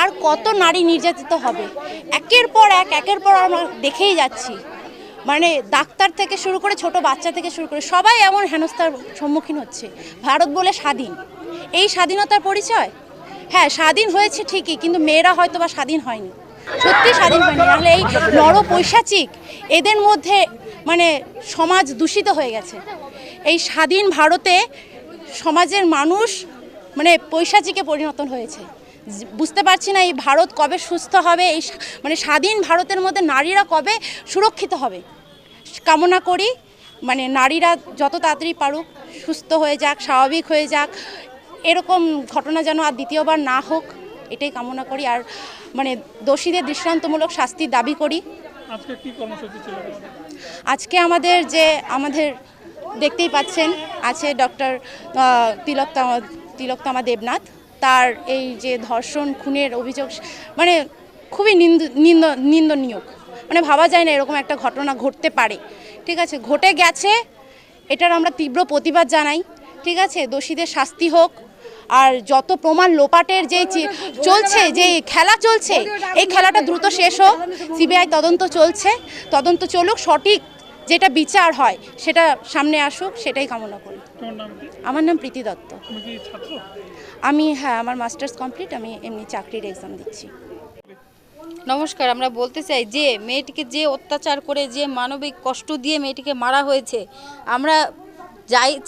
আর কত নারী নির্যাতিত হবে? একের পর আমরা দেখেই যাচ্ছি। মানে ডাক্তার থেকে শুরু করে ছোট বাচ্চা থেকে শুরু করে সবাই এমন হেনস্থার সম্মুখীন হচ্ছে। ভারত বলে স্বাধীন, এই স্বাধীনতার পরিচয়? হ্যাঁ, স্বাধীন হয়েছে ঠিকই, কিন্তু মেয়েরা হয়তো বা স্বাধীন হয়নি, সত্যি স্বাধীন হয়নি। তাহলে এই নরপৈশাচিক এদের মধ্যে মানে সমাজ দূষিত হয়ে গেছে। এই স্বাধীন ভারতে সমাজের মানুষ মানে পৈশাচিকে পরিণত হয়েছে। বুঝতে পারছি না এই ভারত কবে সুস্থ হবে, এই মানে স্বাধীন ভারতের মধ্যে নারীরা কবে সুরক্ষিত হবে। কামনা করি মানে নারীরা যত তাড়াতাড়ি পারুক সুস্থ হয়ে যাক, স্বাভাবিক হয়ে যাক, এরকম ঘটনা যেন আর দ্বিতীয়বার না হোক, এটাই কামনা করি। আর মানে দোষীদের দৃষ্টান্তমূলক শাস্তির দাবি করি। আজকে কি কর্মসূচি ছিল? আজকে আমাদের দেখতেই পাচ্ছেন আছে ডক্টর তিলোত্তমা দেবনাথ। তার এই যে ধর্ষণ খুনের অভিযোগ মানে খুবই নিন্দনীয়। মানে ভাবা যায় না এরকম একটা ঘটনা ঘটতে পারে। ঠিক আছে, ঘটে গেছে, এটার আমরা তীব্র প্রতিবাদ জানাই। ঠিক আছে, দোষীদের শাস্তি হোক। আর যত প্রমাণ লোপাটের যে চলছে, যে খেলা চলছে, এই খেলাটা দ্রুত শেষ হোক। সিবিআই তদন্ত চলুক, সঠিক যেটা বিচার হয় সেটা সামনে আসুক, সেটাই কামনা করি। আমার নাম প্রীতি দত্ত। হ্যাঁ, আমার মাস্টার্স কমপ্লিট, আমি এমনি চাকরির এক্সাম দিচ্ছি। নমস্কার। আমরা বলতে চাই যে মেয়েটিকে যে অত্যাচার করে, যে মানবিক কষ্ট দিয়ে মেয়েটিকে মারা হয়েছে, আমরা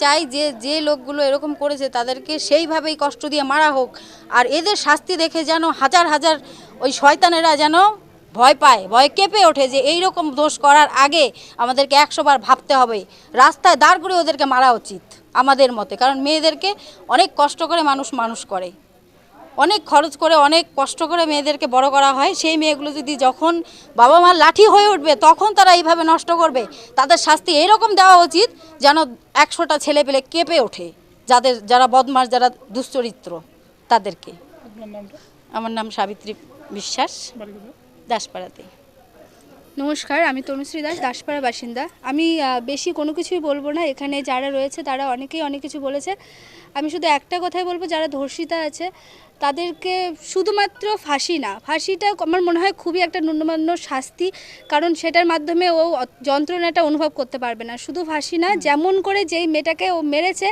চাই যে লোকগুলো এরকম করেছে তাদেরকে সেইভাবেই কষ্ট দিয়ে মারা হোক। আর এদের শাস্তি দেখে যেন হাজার হাজার ওই শয়তানেরা যেন ভয় পায়, ভয় কেঁপে ওঠে যে এই রকম দোষ করার আগে আমাদেরকে 100 বার ভাবতে হবে। রাস্তায় দাঁড় করে ওদেরকে মারা উচিত আমাদের মতে। কারণ মেয়েদেরকে অনেক কষ্ট করে মানুষ করে, অনেক খরচ করে, অনেক কষ্ট করে মেয়েদেরকে বড় করা হয়। সেই মেয়েগুলো যদি যখন বাবা মার লাঠি হয়ে উঠবে তখন তারা এইভাবে নষ্ট করবে, তাদের শাস্তি এইরকম দেওয়া উচিত যেন 100টা ছেলে পেলে কেঁপে ওঠে, যারা বদমাশ, যারা দুশ্চরিত্র তাদেরকে। আমার নাম সাবিত্রী বিশ্বাস, দাসপাড়াতে। নমস্কার, আমি তনুশ্রী দাস, দাসপাড়া বাসিন্দা। আমি বেশি কোনো কিছুই বলবো না। এখানে যারা রয়েছে তারা অনেকেই অনেক কিছু বলেছে। আমি শুধু একটা কথাই বলবো, যারা ধর্ষিতা আছে তাদেরকে শুধুমাত্র ফাঁসি না, ফাঁসিটা আমার মনে হয় খুবই একটা ন্যূনমান্য শাস্তি, কারণ সেটার মাধ্যমে ও যন্ত্রণাটা অনুভব করতে পারবে না। শুধু ফাঁসি না, যেমন করে যেই মেয়েটাকে ও মেরেছে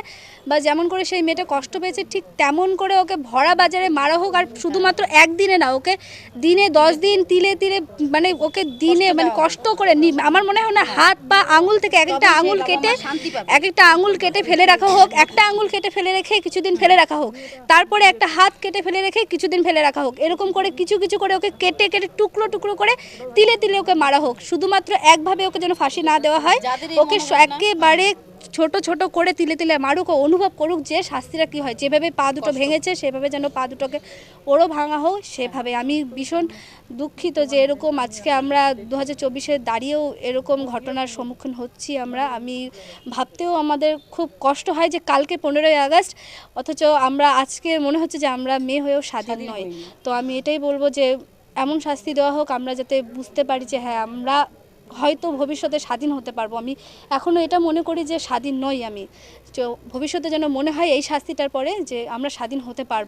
বা যেমন করে সেই মেয়েটা কষ্ট পেয়েছে, ঠিক তেমন করে ওকে ভরা বাজারে মারা হোক। আর শুধুমাত্র একদিনে না, ওকে দিনে 10 দিন তিলে তিলে মানে ওকে দিনে মানে কষ্ট করে, আমার মনে হয় না হাত বা আঙুল থেকে এক একটা আঙুল কেটে ফেলে রাখা হোক, একটা আঙুল কেটে ফেলে রেখে কিছুদিন ফেলে রাখা হোক, তারপরে একটা হাত কেটে ফেলে রেখে কিছুদিন ফেলে রাখা হোক। এরকম করে কিছু করে ওকে কেটে টুকরো করে তিলে তিলে ওকে মারা হোক। শুধুমাত্র একভাবে ওকে যেন ফাঁসি না দেওয়া হয়, ওকে একেবারে ছোট করে তিলে তিলে মারুক, ও অনুভব করুক যে শাস্তিটা কী হয়। যেভাবে পা দুটো ভেঙেছে সেভাবে যেন পা দুটোকে ওরও ভাঙা হোক সেভাবে। আমি ভীষণ দুঃখিত যে এরকম আজকে আমরা 2024-এ দাঁড়িয়েও এরকম ঘটনার সম্মুখীন হচ্ছি আমি ভাবতেও আমাদের খুব কষ্ট হয় যে কালকে 15ই আগস্ট, অথচ আমরা আজকে মনে হচ্ছে যে আমরা মেয়ে হয়েও স্বাধীন নই। তো আমি এটাই বলবো যে এমন শাস্তি দেওয়া হোক আমরা যাতে বুঝতে পারি যে হ্যাঁ, আমরা হয়তো ভবিষ্যতে স্বাধীন হতে পারবো। আমি এখনও এটা মনে করি যে স্বাধীন নই আমি, ভবিষ্যতে যেন মনে হয় এই শাস্তিটার পরে যে আমরা স্বাধীন হতে পারবো।